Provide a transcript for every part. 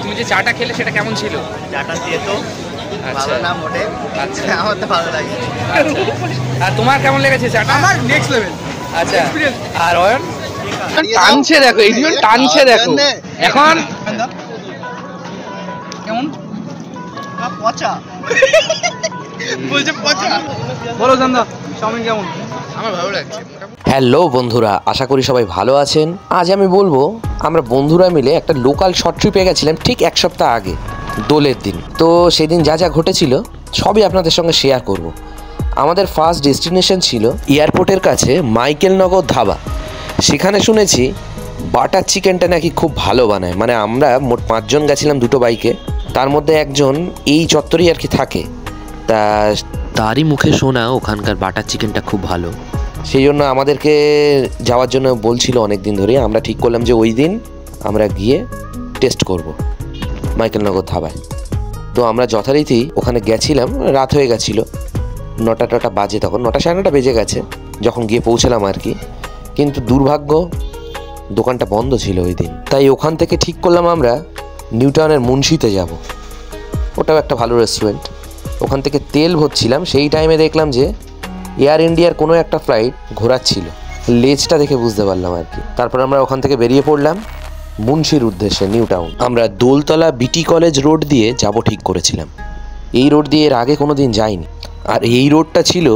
তুমি যে চাটা খেলে সেটা কেমন ছিল? চাটা দিয়ে তো আচ্ছা ভালো না মোটে। আচ্ছা আমার তো ভালো লাগে। আচ্ছা আর তোমার কেমন লেগেছে চাটা? আমার নেক্সট লেভেল। আচ্ছা আর অয়ন টানছে দেখো, এই দুজন টানছে দেখো এখন কেমন পচা বলছে পচা। বলো জানদা চাউমিন কেমন? আমার ভালো লাগছে। হ্যালো বন্ধুরা, আশা করি সবাই ভালো আছেন। আজ আমি বলবো আমরা বন্ধুরা মিলে একটা লোকাল শর্ট ট্রিপে গেছিলাম ঠিক এক সপ্তাহ আগে, দোলের দিন। তো সেদিন যা যা ঘটেছিল সবই আপনাদের সঙ্গে শেয়ার করব। আমাদের ফার্স্ট ডেস্টিনেশন ছিল এয়ারপোর্টের কাছে মাইকেলনগর ধাবা। সেখানে শুনেছি বাটার চিকেনটা নাকি খুব ভালো বানায়। মানে আমরা মোট 5 জন গেছিলাম দুটো বাইকে, তার মধ্যে একজন এই চত্বরেই আর কি থাকে। তা তারই মুখে শোনা ওখানকার বাটার চিকেনটা খুব ভালো, সেই জন্য আমাদেরকে যাওয়ার জন্য বলছিল অনেক দিন ধরে। আমরা ঠিক করলাম যে ওই দিন আমরা গিয়ে টেস্ট করব মাইকেলনগর ধাবায়। তো আমরা যথারীতি ওখানে গেছিলাম, রাত হয়ে গেছিলো, 9টা বাজে, তখন 9টা সাড়ে 9টা বেজে গেছে যখন গিয়ে পৌঁছলাম আর কি। কিন্তু দুর্ভাগ্য দোকানটা বন্ধ ছিল ওই দিন। তাই ওখান থেকে ঠিক করলাম আমরা নিউ টাউনের মুন্সিতে যাব। ওটাও একটা ভালো রেস্টুরেন্ট। ওখান থেকে তেল ভরছিলাম, সেই টাইমে দেখলাম যে এয়ার ইন্ডিয়ার কোনো একটা ফ্লাইট ঘোরাচ্ছিল। লেজটা দেখে বুঝতে পারলাম আর কি। তারপর আমরা ওখান থেকে বেরিয়ে পড়লাম মুন্সির উদ্দেশ্যে, নিউ টাউন। আমরা দোলতলা বিটি কলেজ রোড দিয়ে যাব ঠিক করেছিলাম। এই রোড দিয়ে এর আগে কোনো দিন যাইনি, আর এই রোডটা ছিল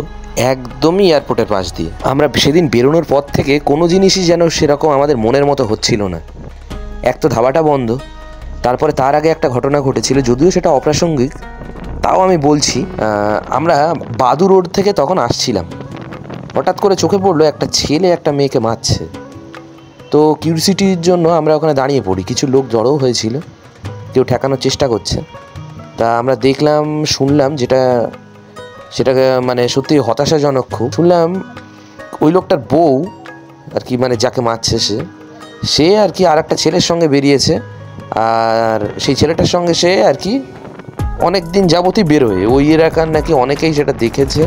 একদমই এয়ারপোর্টের পাশ দিয়ে। আমরা সেদিন বেরোনোর পর থেকে কোনো জিনিসই যেন সেরকম আমাদের মনের মতো হচ্ছিল না। এক তো ধাবাটা বন্ধ, তারপরে তার আগে একটা ঘটনা ঘটেছিল, যদিও সেটা অপ্রাসঙ্গিক, তাও আমি বলছি। আমরা বাদু রোড থেকে তখন আসছিলাম, হঠাৎ করে চোখে পড়লো একটা ছেলে একটা মেয়েকে মারছে। তো কিউরিসিটির জন্য আমরা ওখানে দাঁড়িয়ে পড়ি। কিছু লোক জড়ো হয়েছিল, কেউ ঠেকানোর চেষ্টা করছে। তা আমরা দেখলাম, শুনলাম, সেটাকে মানে সত্যি হতাশাজনক খুব। শুনলাম ওই লোকটার বউ আর কি, মানে যাকে মারছে সে আর কি আর একটা ছেলের সঙ্গে বেরিয়েছে, আর সেই ছেলেটার সঙ্গে সে আর কি অনেক দিন যাবতই বেরোয়। ওই এলাকার নাকি অনেকেই সেটা দেখেছে।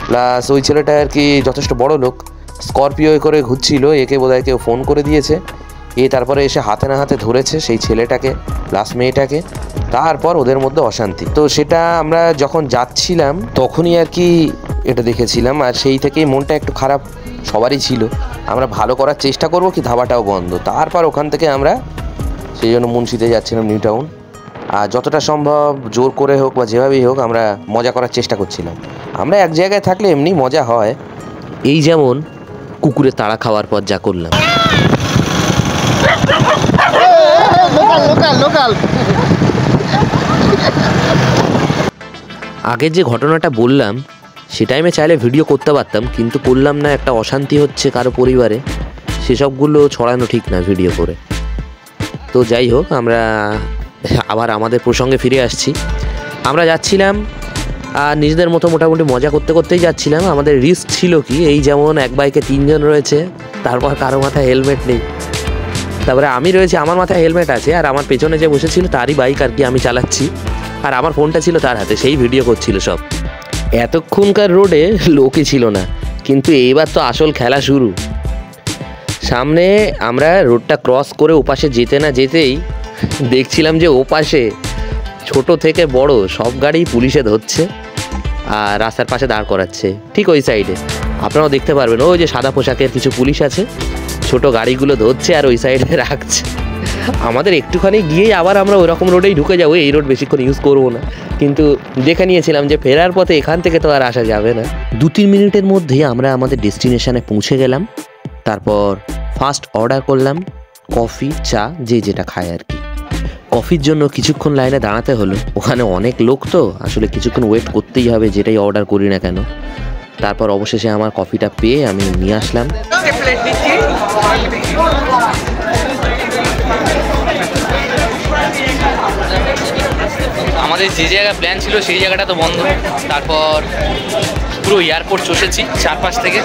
প্লাস ওই ছেলেটা আর কি যথেষ্ট বড় লোক, স্করপিও করে ঘুরছিল। একে বোধহয় কেউ ফোন করে দিয়েছে, তারপরে এসে হাতে না হাতে ধরেছে সেই ছেলেটাকে প্লাস মেয়েটাকে। তারপর ওদের মধ্যে অশান্তি। তো সেটা আমরা যখন যাচ্ছিলাম তখনই আর কি এটা দেখেছিলাম, আর সেই থেকেই মনটা একটু খারাপ সবারই ছিল। আমরা ভালো করার চেষ্টা করব কি, ধাবাটাও বন্ধ। তারপর ওখান থেকে আমরা সেই জন্য মুন্সিতে যাচ্ছিলাম, নিউ টাউন। আর যতটা সম্ভব জোর করে হোক বা যেভাবেই হোক আমরা মজা করার চেষ্টা করছিলাম। আমরা এক জায়গায় থাকলে এমনি মজা হয়, এই যেমন কুকুরের তাড়া খাওয়ার পর যা করলাম। লোকাল আগের যে ঘটনাটা বললাম সেটা আমি চাইলে ভিডিও করতে পারতাম, কিন্তু করলাম না। একটা অশান্তি হচ্ছে কারো পরিবারে, সেসবগুলো ছড়ানো ঠিক না ভিডিও করে। তো যাই হোক, আমরা আবার আমাদের প্রসঙ্গে ফিরে আসছি। আমরা যাচ্ছিলাম আর নিজেদের মতো মোটামুটি মজা করতে করতেই যাচ্ছিলাম। আমাদের রিস্ক ছিল কি, এই যেমন এক বাইকে 3 জন রয়েছে, তারপর কারো মাথায় হেলমেট নেই, তারপরে আমি রয়েছি, আমার মাথায় হেলমেট আছে, আর আমার পেছনে যে বসেছিল তারই বাইক আর কি আমি চালাচ্ছি, আর আমার ফোনটা ছিল তার হাতে, সেই ভিডিও করছিল সব। এতক্ষণকার রোডে লোকই ছিল না, কিন্তু এইবার তো আসল খেলা শুরু। সামনে আমরা রোডটা ক্রস করে ওপাশে যেতে না যেতেই দেখছিলাম যে ওপাশে ছোট থেকে বড় সব গাড়ি পুলিশে ধরছে আর রাস্তার পাশে দাঁড় করাচ্ছে। ঠিক ওই সাইডে আপনারাও দেখতে পারবেন, ওই যে সাদা পোশাকের কিছু পুলিশ আছে, ছোট গাড়িগুলো ধরছে আর ওই সাইডে রাখছে। আমাদের একটুখানি গিয়ে আবার আমরা ওই রকম রোডেই ঢুকে যাবো, এই রোড বেশিক্ষণ ইউজ করবো না। কিন্তু দেখে নিয়েছিলাম যে ফেরার পথে এখান থেকে তো আর আসা যাবে না। 2-3 মিনিটের মধ্যেই আমরা আমাদের ডেস্টিনেশনে পৌঁছে গেলাম। তারপর ফার্স্ট অর্ডার করলাম কফি, চা, যে যেটা খায় আর কি। কফির জন্য কিছুক্ষণ লাইনে দাঁড়াতে হলো, ওখানে অনেক লোক তো আসলে কিছুক্ষণ ওয়েট করতেই হবে যেটাই অর্ডার করি না কেন। তারপর অবশেষে আমার কফিটা পেয়ে আমি নিয়ে আসলাম। আমাদের যে জায়গা প্ল্যান ছিল সেই জায়গাটা তো বন্ধ। তারপর পুরো এয়ারপোর্ট চষেছি চারপাশ থেকে,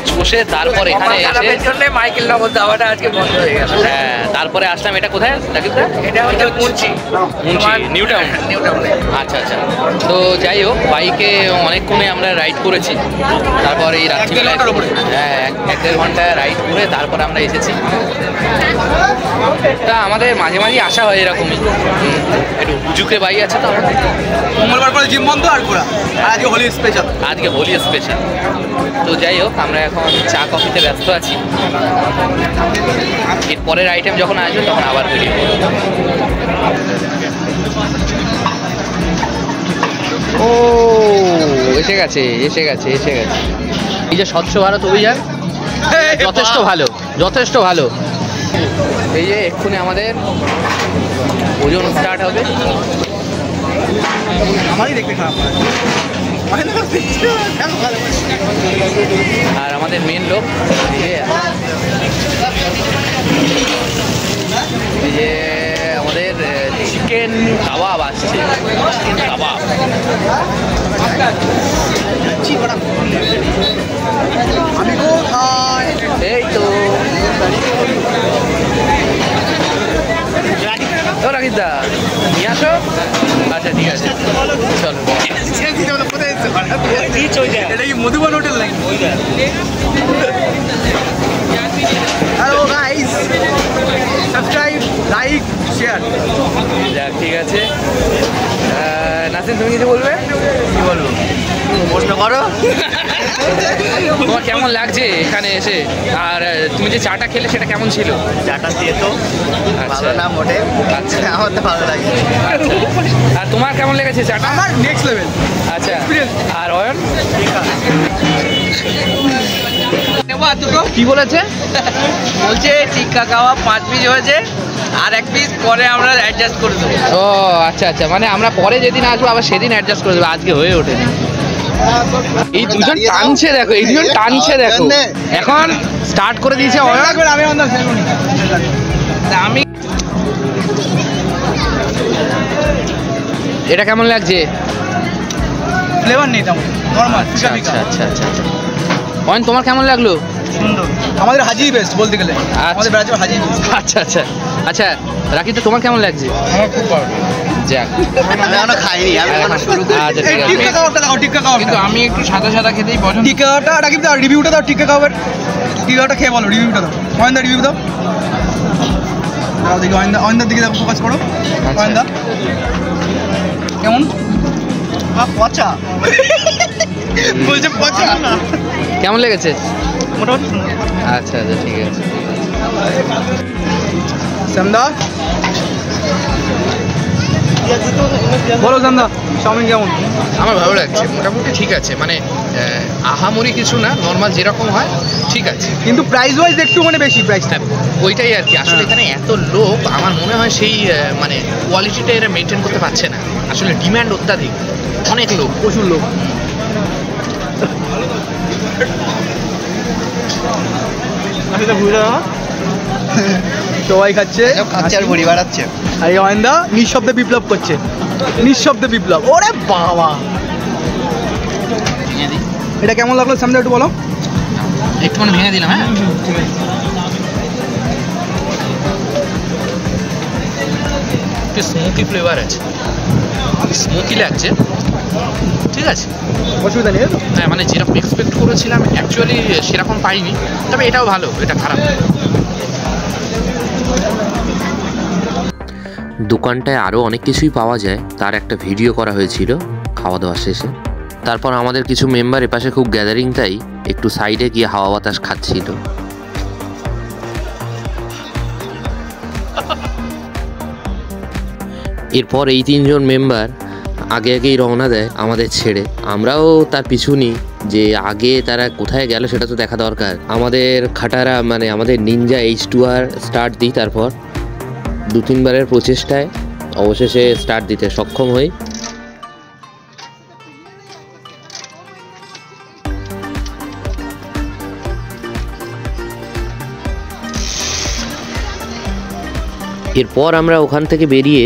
চষে তারপর এখানে এসে জন্য মাইকেল নগর দাওয়াটা আজকে বন্ধ হয়ে গেল। হ্যাঁ তারপরে আসলাম। এটা কোথায় রাকিবদা? এটা হচ্ছে মুন্সি নিউ টাউন। আচ্ছা আচ্ছা। তো যাই হোক, বাইকে অনেকক্ষণে আমরা রাইড করেছি। তারপর এই রাত্রিবেলায় হ্যাঁ 1-1.5 ঘন্টা রাইড করে তারপর আমরা এসেছি। তা আমাদের মাঝে মাঝে আসা হয় এরকমই। একটু হুজুকে বাই আছে তো আমাদের। মঙ্গলবার পরে জিম বন্ধ আর ঘোরা, আর আজকে হোলি স্পেশাল। আজকে হোলি স্পেশাল। তো যাই হোক, আমরা এখন চা কফিতে ব্যস্ত আছি। এর পরের আইটেম যখন আসবে তখন আবার ভিডিও করব। ও এসে গেছে এসে গেছে এসে গেছে। এই যে স্বচ্ছ ভারত অভিযান যথেষ্ট ভালো, যথেষ্ট ভালো। এই যে এক্ষুনি আমাদের ওজন স্টার্ট হবে। আমারই দেখতে খারাপ আর আমাদের মেন লোক এই যে আমাদের চিকেন কাবাব আসছে। চিকেন কাবাব এই তো রাকিবদা নিয়ে আসো। আচ্ছা ঠিক আছে চলো। এটা কি মধুবন হোটেল নাকি? Hello guys, subscribe, like, share. যাক ঠিক আছে। নাসিম তুমি কিছু বলবে? কি বলবো, প্রশ্ন করো। তোমার কেমন লাগছে এখানে এসে? আর তুমি যে চাটা খেলে সেটা কেমন ছিল? চাটা দিয়ে তো ভালো না মোটে। আচ্ছা আমার তো ভালো লাগে। আর তোমার কেমন লেগেছে চাটা? আমার নেক্সট লেভেল। আচ্ছা আর অয়ন কি বলেছে? বলছে টিক্কা কাবাব 5 পিস হয়েছে, আর 1 পিস পরে আমরা অ্যাডজাস্ট করে দেবো। ও আচ্ছা আচ্ছা, মানে আমরা পরে যেদিন আসবো আবার সেদিন অ্যাডজাস্ট করে দেবো, আজকে হয়ে ওঠেনি। এই দুজন টানছে দেখো, এই দুজন টানছে দেখো। এখন স্টার্ট করে দিয়েছে অয়ন। আমি এটা কেমন লাগছে? ফ্লেভার নেই তেমন, নরমাল। আচ্ছা আচ্ছা আচ্ছা আচ্ছা। অয়ন তোমার কেমন লাগলো? সুন্দর। আমাদের হাজি বেস্ট বলতে গেলে, আমাদের ব্রাজিল হাজি বেস্ট। আচ্ছা আচ্ছা আচ্ছা। রাকিব তো তোমার কেমন লাগছে? আমার খুব ভালো। যাক আমি এখনো খাইনি, আমি এখনো শুরু করি। আচ্ছা এই ঠিক আছে। টিক্কা কাবাবটা দাও, টিক্কা কাবাব। কিন্তু আমি একটু সাদা সাদা খেতেই পছন্দ। টিক্কাটা রাকিব দাও, রিভিউটা দাও টিক্কা কাবাবের। টিক্কাটা খেয়ে বলো, রিভিউটা দাও। অয়নদা রিভিউ দাও। দাও দেখি, অয়নদার দিকে ফোকাস করো। অয়নদা কেমন? পচা বলছে পচা না। কেমন লেগেছে? মোটামুটি সুন্দর। আচ্ছা আচ্ছা ঠিক আছে। শ্যামদা বলো, শ্যামদা চাউমিন কেমন? আমার ভালো লাগছে, মোটামুটি ঠিক আছে। মানে আহামরি কিছু না, নর্মাল যেরকম হয় ঠিক আছে। কিন্তু প্রাইস ওয়াইজ একটু মানে বেশি প্রাইসটা। ওইটাই আর কি। আসলে এখানে এত লোক, আমার মনে হয় সেই মানে কোয়ালিটিটা এরা মেনটেন করতে পারছে না। আসলে ডিম্যান্ড অত্যাধিক, অনেক লোক, প্রচুর লোক। সবাই খাচ্ছে খাচ্ছে আর ভরি বাড়াচ্ছে। আর এই অয়নদা নিঃশব্দে বিপ্লব করছে, নিঃশব্দে বিপ্লব। ওরে বাবা, এটা কেমন লাগলো সামনে একটু বলো। একটু মানে ভেঙে দিলাম। হ্যাঁ একটু স্মোকি ফ্লেভার আছে, স্মোকি লাগছে। ঠিক আছে, অসুবিধা নেই। হ্যাঁ মানে যেরকম এক্সপেক্ট করেছিলাম অ্যাকচুয়ালি সেরকম পাইনি, তবে এটাও ভালো, এটা খারাপ না। দোকানটায় আরও অনেক কিছুই পাওয়া যায়, তার একটা ভিডিও করা হয়েছিল খাওয়া দাওয়া শেষে। তারপর আমাদের কিছু মেম্বার এপাশে খুব গ্যাদারিং, তাই একটু সাইডে গিয়ে হাওয়া বাতাস খাচ্ছিল। এরপর এই 3 জন মেম্বার আগে আগেই রওনা দেয় আমাদের ছেড়ে। আমরাও তার পিছু নিই, যে আগে তারা কোথায় গেল সেটা তো দেখা দরকার। আমাদের খাটারা মানে আমাদের নিনজা H2R স্টার্ট দিই, তারপর 2-3 বারের প্রচেষ্টায় অবশেষে স্টার্ট দিতে সক্ষম হই। এরপর আমরা ওখান থেকে বেরিয়ে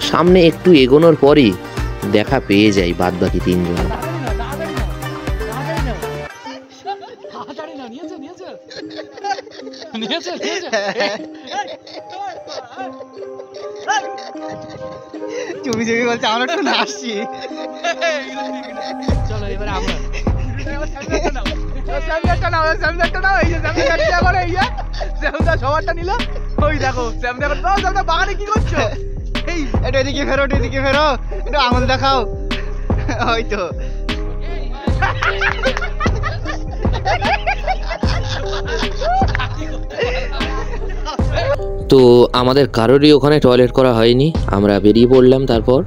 সামনে একটু এগোনোর পরই দেখা পেয়ে যাই বাদবাকি 3 জন। চুপি চুপি বলছে আমরা একটু আসছি। চলো এবারে আমরা সবারটা নিল। ওই দেখো স্যাম দেখো বাগানে কি করছো? এই এটা এদিকে ফেরো, এদিকে ফেরো, একটু আঙুল দেখাও। ওই তো তো আমাদের কারোরই ওখানে টয়লেট করা হয়নি, আমরা বেরিয়ে পড়লাম। তারপর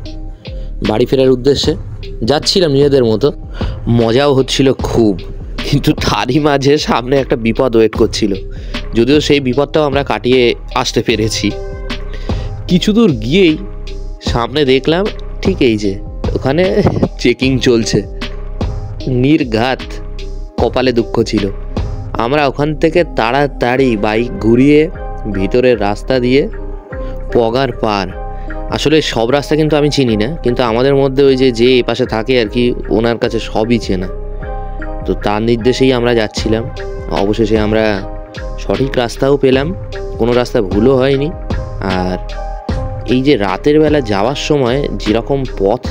বাড়ি ফেরার উদ্দেশ্যে যাচ্ছিলাম নিজেদের মতো, মজাও হচ্ছিল খুব, কিন্তু তারই মাঝে সামনে একটা বিপদ ওয়েট করছিল। যদিও সেই বিপদটাও আমরা কাটিয়ে আসতে পেরেছি। কিছু দূর গিয়েই সামনে দেখলাম ঠিক এই যে ওখানে চেকিং চলছে। নির্ঘাত কপালে দুঃখ ছিল। আমরা ওখান থেকে তাড়াতাড়ি বাইক ঘুরিয়ে ভিতরের রাস্তা দিয়ে পগার পার। আসলে সব রাস্তা কিন্তু আমি চিনি না, কিন্তু আমাদের মধ্যে ওই যে এ পাশে থাকে আর কি, ওনার কাছে সবই চেনা। তো তার নির্দেশেই আমরা যাচ্ছিলাম। অবশেষে আমরা সঠিক রাস্তাও পেলাম, কোনো রাস্তা ভুলও হয়নি। আর এই যে রাতের বেলা যাওয়ার সময় যেরকম পথ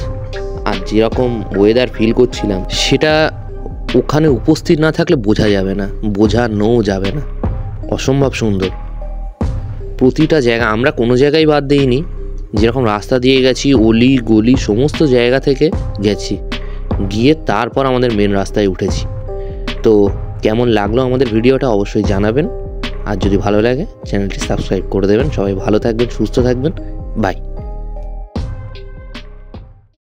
আর যেরকম ওয়েদার ফিল করছিলাম, সেটা ওখানে উপস্থিত না থাকলে বোঝা যাবে না, বোঝানোও যাবে না। অসম্ভব সুন্দর প্রতিটা জায়গা, আমরা কোনো জায়গায় বাদ দিইনি। যেরকম রাস্তা দিয়ে গেছি, অলি গলি সমস্ত জায়গা থেকে গেছি, গিয়ে তারপর আমাদের মেন রাস্তায় উঠেছি। তো কেমন লাগলো আমাদের ভিডিওটা অবশ্যই জানাবেন, আর যদি ভালো লাগে চ্যানেলটি সাবস্ক্রাইব করে দেবেন। সবাই ভালো থাকবেন, সুস্থ থাকবেন, বাই।